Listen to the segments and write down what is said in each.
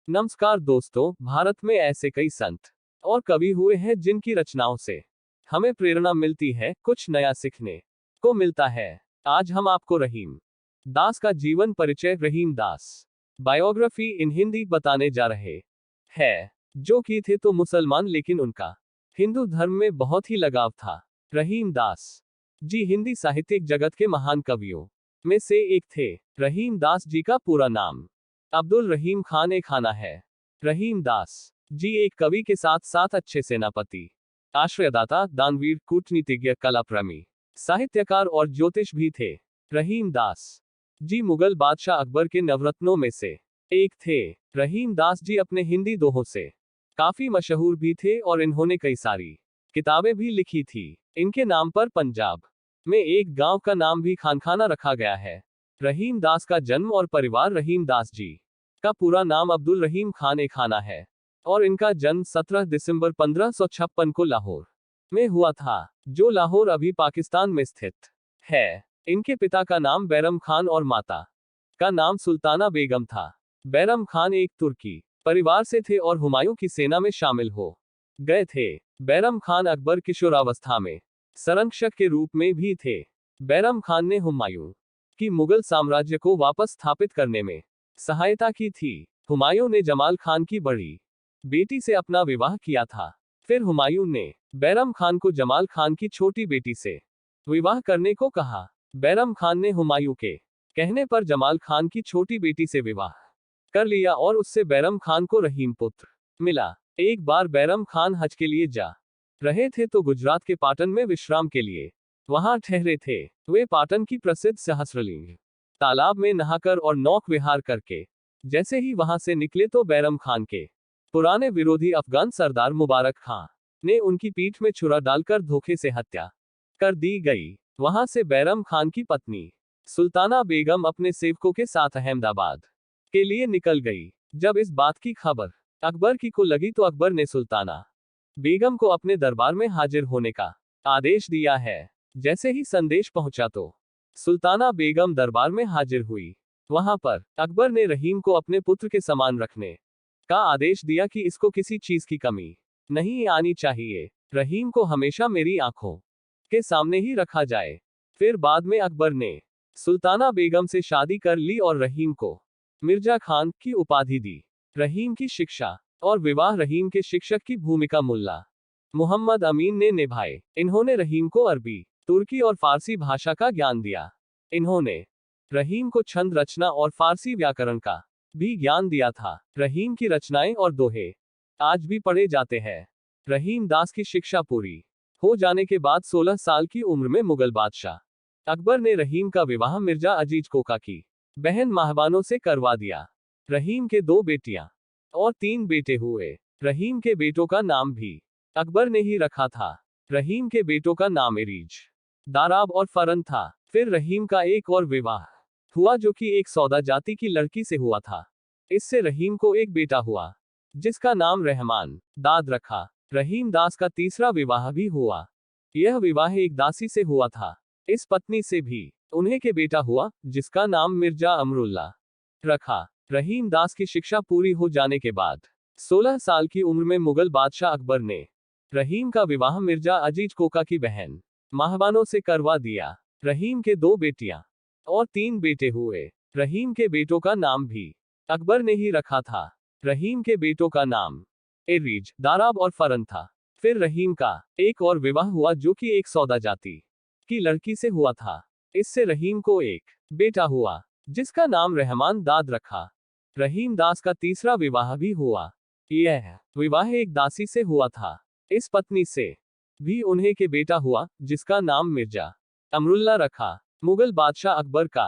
नमस्कार दोस्तों, भारत में ऐसे कई संत और कवि हुए हैं जिनकी रचनाओं से हमें प्रेरणा मिलती है, कुछ नया सीखने को मिलता है। आज हम आपको रहीम दास का जीवन परिचय, रहीम दास बायोग्राफी इन हिंदी बताने जा रहे हैं। जो कि थे तो मुसलमान, लेकिन उनका हिंदू धर्म में बहुत ही लगाव था। रहीम दास जी हिंदी साहित्यिक जगत के महान कवियों में से एक थे। रहीम दास जी का पूरा नाम अब्दुल रहीम खान ए खाना है। रहीम दास जी एक कवि के साथ साथ अच्छे सेनापति, आश्रयदाता, दानवीर, कूटनीतिज्ञ, कलाप्रेमी, साहित्यकार और ज्योतिष भी थे। रहीम दास जी मुगल बादशाह अकबर के नवरत्नों में से एक थे। रहीम दास जी अपने हिंदी दोहों से काफी मशहूर भी थे और इन्होंने कई सारी किताबें भी लिखी थी। इनके नाम पर पंजाब में एक गांव का नाम भी खानखाना रखा गया है। रहीम दास का जन्म और परिवार, रहीम दास जी का पूरा नाम अब्दुल रहीम खान ए खाना है और इनका जन्म 17 दिसंबर 1556 को लाहौर में हुआ था, जो लाहौर अभी पाकिस्तान में स्थित है। इनके पिता का नाम बैरम खान और माता का नाम सुल्ताना बेगम था। बैरम खान एक तुर्की परिवार से थे और हुमायूं की सेना में शामिल हो गए थे। बैरम खान अकबर किशोरावस्था में संरक्षक के रूप में भी थे। बैरम खान ने हुमायूं कि मुगल साम्राज्य को वापस स्थापित करने में सहायता की थी। हुमायूं ने जमाल खान की बड़ी बेटी से अपना विवाह किया था। फिर हुमायूं ने बैरम खान को जमाल खान की छोटी बेटी से विवाह करने को कहा। बैरम खान ने हुमायूं के कहने पर जमाल खान की छोटी बेटी से विवाह कर लिया और उससे बैरम खान को रहीम पुत्र मिला। एक बार बैरम खान हज के लिए जा रहे थे तो गुजरात के पाटन में विश्राम के लिए वहां ठहरे थे। वे पाटन की प्रसिद्ध सहस्रलिंग तालाब में नहाकर और नौक विहार करके जैसे ही वहां से निकले तो बैरम खान के पुराने विरोधी अफगान सरदार मुबारक खां ने उनकी पीठ में छुरा डालकर धोखे से हत्या कर दी गई। वहां से बैरम खान की पत्नी सुल्ताना बेगम अपने सेवकों के साथ अहमदाबाद के लिए निकल गई। जब इस बात की खबर अकबर की को लगी तो अकबर ने सुल्ताना बेगम को अपने दरबार में हाजिर होने का आदेश दिया है। जैसे ही संदेश पहुंचा तो सुल्ताना बेगम दरबार में हाजिर हुई। वहां पर अकबर ने रहीम को अपने पुत्र के समान रखने का आदेश दिया कि इसको किसी चीज की कमी नहीं आनी चाहिए। रहीम को हमेशा मेरी आंखों के सामने ही रखा जाए। फिर बाद में अकबर ने सुल्ताना बेगम से शादी कर ली और रहीम को मिर्जा खान की उपाधि दी। रहीम की शिक्षा और विवाह रहीम के शिक्षक की भूमिका मुल्ला मोहम्मद अमीन ने निभाए। इन्होंने रहीम को अरबी, तुर्की और फारसी भाषा का ज्ञान दिया। इन्होंने रहीम को छंद रचना और फारसी व्याकरण का भी ज्ञान दिया था। रहीम की रचनाएं और दोहे आज भी पढ़े जाते हैं। रहीम दास की शिक्षा पूरी हो जाने के बाद 16 साल की उम्र में मुगल बादशाह अकबर ने रहीम का विवाह मिर्जा अजीज कोका की बहन महबानो से करवा दिया। रहीम के 2 बेटियां और 3 बेटे हुए। रहीम के बेटों का नाम भी अकबर ने ही रखा था। रहीम के बेटों का नाम एरीज, दाराब और फरन था। फिर रहीम का एक और विवाह हुआ जो कि एक सौदा जाति की लड़की से हुआ था। इससे रहीम को एक बेटा हुआ जिसका नाम रहमान दाद रखा। रहीम दास का तीसरा विवाह भी हुआ। यह विवाह एक दासी से हुआ था। इस पत्नी से भी उन्हें के बेटा हुआ जिसका नाम मिर्जा अमरुल्ला रखा। रहीम दास की शिक्षा पूरी हो जाने के बाद 16 साल की उम्र में मुगल बादशाह अकबर ने रहीम का विवाह मिर्जा अजीज कोका की बहन महबानो से करवा दिया। रहीम के 2 बेटियां और 3 बेटे हुए। रहीम के बेटों का नाम भी अकबर ने ही रखा था। रहीम के बेटों का नाम एरीज, दाराब और फरन था। फिर रहीम का एक और विवाह हुआ जो कि एक सौदा जाति की लड़की से हुआ था। इससे रहीम को एक बेटा हुआ जिसका नाम रहमान दाद रखा। रहीम दास का तीसरा विवाह भी हुआ। यह विवाह एक दासी से हुआ था। इस पत्नी से भी उन्हें के बेटा हुआ जिसका नाम मिर्जा अमरुल्ला रखा। मुगल बादशाह अकबर का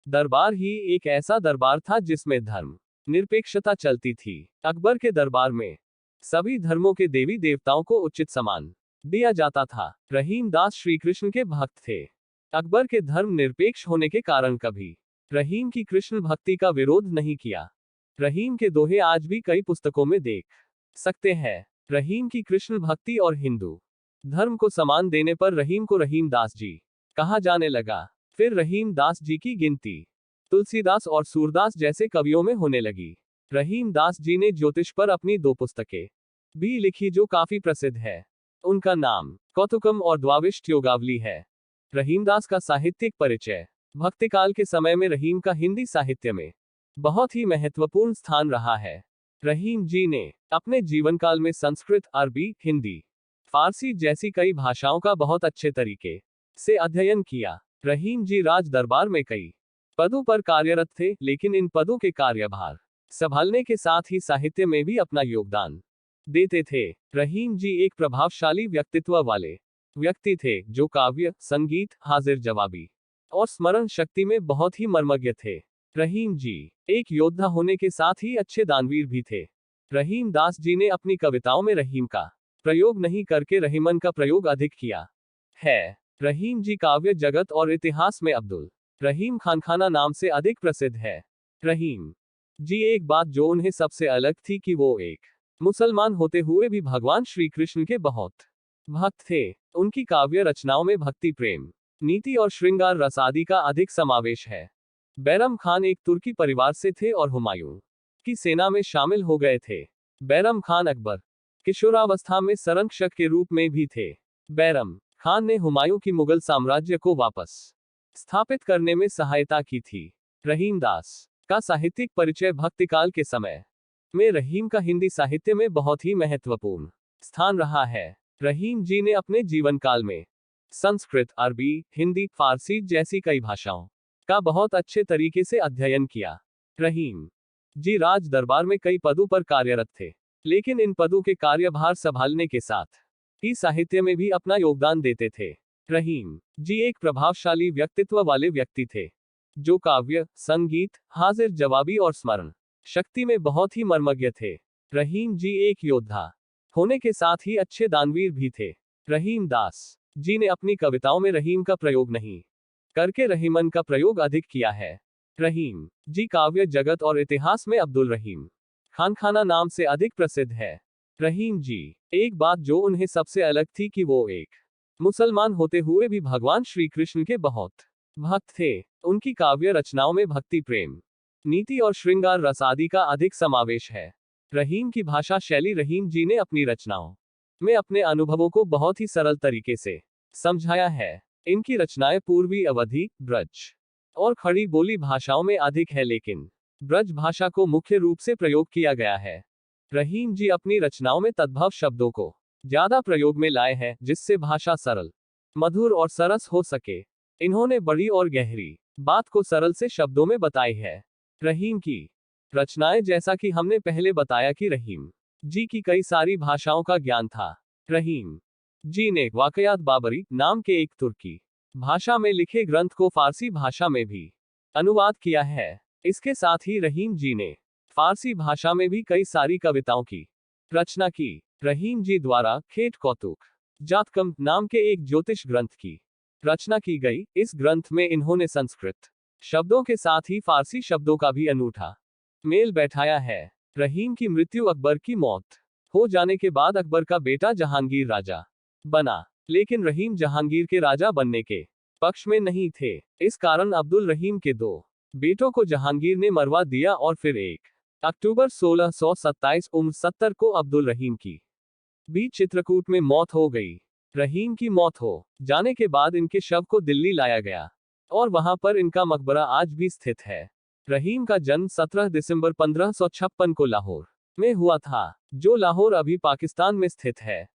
दरबार ही एक ऐसा दरबार था जिसमें धर्म निरपेक्षता चलती थी। अकबर के दरबार में सभी धर्मों के देवी देवताओं को उचित सम्मान दिया जाता था। रहीम दास श्री कृष्ण के भक्त थे। अकबर के धर्म निरपेक्ष होने के कारण कभी रहीम की कृष्ण भक्ति का विरोध नहीं किया। रहीम के दोहे आज भी कई पुस्तकों में देख सकते हैं। रहीम की कृष्ण भक्ति और हिंदू धर्म को समान देने पर रहीम को रहीम दास जी कहा जाने लगा। फिर रहीम दास जी की गिनती तुलसीदास और सूरदास जैसे कवियों में होने लगी। रहीम दास जी ने ज्योतिष पर अपनी 2 पुस्तकें भी लिखी जो काफी प्रसिद्ध है। उनका नाम कौतुकम और द्वाविष्ट योगावली है। रहीमदास का साहित्यिक परिचय। भक्तिकाल के समय में रहीम का हिंदी साहित्य में बहुत ही महत्वपूर्ण स्थान रहा है। रहीम जी ने अपने जीवन काल में संस्कृत, अरबी, हिंदी, फारसी जैसी कई भाषाओं का बहुत अच्छे तरीके से अध्ययन किया। रहीम जी राज दरबार में कई पदों पर कार्यरत थे, लेकिन इन पदों के कार्यभार संभालने के साथ ही साहित्य में भी अपना योगदान देते थे। रहीम जी एक प्रभावशाली व्यक्तित्व वाले व्यक्ति थे, जो काव्य, संगीत, हाजिर जवाबी और स्मरण शक्ति में बहुत ही मर्मज्ञ थे। रहीम जी एक योद्धा होने के साथ ही अच्छे दानवीर भी थे। रहीम दास जी ने अपनी कविताओं में रहीम का प्रयोग नहीं करके रहीमन का प्रयोग अधिक किया है। रहीम जी काव्य जगत और इतिहास में अब्दुल रहीम खानखाना नाम से अधिक प्रसिद्ध है। रहीम जी एक बात जो उन्हें सबसे अलग थी कि वो एक मुसलमान होते हुए भी भगवान श्री कृष्ण के बहुत भक्त थे। उनकी काव्य रचनाओं में भक्ति, प्रेम, नीति और श्रृंगार रस आदि का अधिक समावेश है। बैरम खान एक तुर्की परिवार से थे और हुमायूं की सेना में शामिल हो गए थे। बैरम खान अकबर किशोरावस्था में संरक्षक के रूप में भी थे। बैरम खान ने हुमायूं की मुगल साम्राज्य को वापस स्थापित करने में सहायता की थी। रहीमदास का साहित्यिक परिचय। भक्तिकाल के समय में रहीम का हिंदी साहित्य में बहुत ही महत्वपूर्ण स्थान रहा है। रहीम जी ने अपने जीवन काल में संस्कृत, अरबी, हिंदी, फारसी जैसी कई भाषाओं का बहुत अच्छे तरीके से अध्ययन किया। रहीम जी राज दरबार में कई पदों पर कार्यरत थे, लेकिन इन पदों के कार्यभार संभालने के साथ ही साहित्य में भी अपना योगदान देते थे। रहीम जी एक प्रभावशाली व्यक्तित्व वाले व्यक्ति थे, जो काव्य, संगीत, हाजिर जवाबी और स्मरण शक्ति में बहुत ही मर्मज्ञ थे। रहीम जी एक योद्धा होने के साथ ही अच्छे दानवीर भी थे। रहीम दास जी ने अपनी कविताओं में रहीम का प्रयोग नहीं करके रहीमन का प्रयोग अधिक किया है। रहीम जी काव्य जगत और इतिहास में अब्दुल रहीम खानखाना नाम से अधिक प्रसिद्ध है। रहीम जी एक बात जो उन्हें सबसे अलग थी कि वो एक मुसलमान होते हुए भी भगवान श्री कृष्ण के बहुत भक्त थे। उनकी काव्य रचनाओं में भक्ति, प्रेम, नीति और श्रृंगार रस आदि का अधिक समावेश है। रहीम की भाषा शैली। रहीम जी ने अपनी रचनाओं में अपने अनुभवों को बहुत ही सरल तरीके से समझाया है। इनकी रचनाएं पूर्वी अवधी, ब्रज और खड़ी बोली भाषाओं में अधिक है, लेकिन ब्रज भाषा को मुख्य रूप से प्रयोग किया गया है। रहीम जी अपनी रचनाओं में तद्भव शब्दों को ज्यादा प्रयोग में लाए हैं, जिससे भाषा सरल, मधुर और सरस हो सके। इन्होंने बड़ी और गहरी बात को सरल से शब्दों में बताई है। रहीम की रचनाएं, जैसा कि हमने पहले बताया कि रहीम जी की कई सारी भाषाओं का ज्ञान था। रहीम जी ने वाकयात बाबरी नाम के एक तुर्की भाषा में लिखे ग्रंथ को फारसी भाषा में भी अनुवाद किया है। इसके साथ ही रहीम जी ने फारसी भाषा में भी कई सारी कविताओं की रचना की। रहीम जी द्वारा खेट कौतुक जातकम नाम के एक ज्योतिष ग्रंथ की रचना की गई। इस ग्रंथ में इन्होंने संस्कृत शब्दों के साथ ही फारसी शब्दों का भी अनूठा मेल बैठाया है। रहीम की मृत्यु अकबर की मौत हो जाने के बाद अकबर का बेटा जहांगीर राजा बना, लेकिन रहीम जहांगीर के राजा बनने के पक्ष में नहीं थे। इस कारण अब्दुल रहीम के 2 बेटों को जहांगीर ने मरवा दिया और फिर 1 अक्टूबर 1627 उम्र 70 को अब्दुल रहीम की भी चित्रकूट में मौत हो गई। रहीम की मौत हो जाने के बाद इनके शव को दिल्ली लाया गया और वहां पर इनका मकबरा आज भी स्थित है। रहीम का जन्म 17 दिसंबर 1556 को लाहौर में हुआ था, जो लाहौर अभी पाकिस्तान में स्थित है।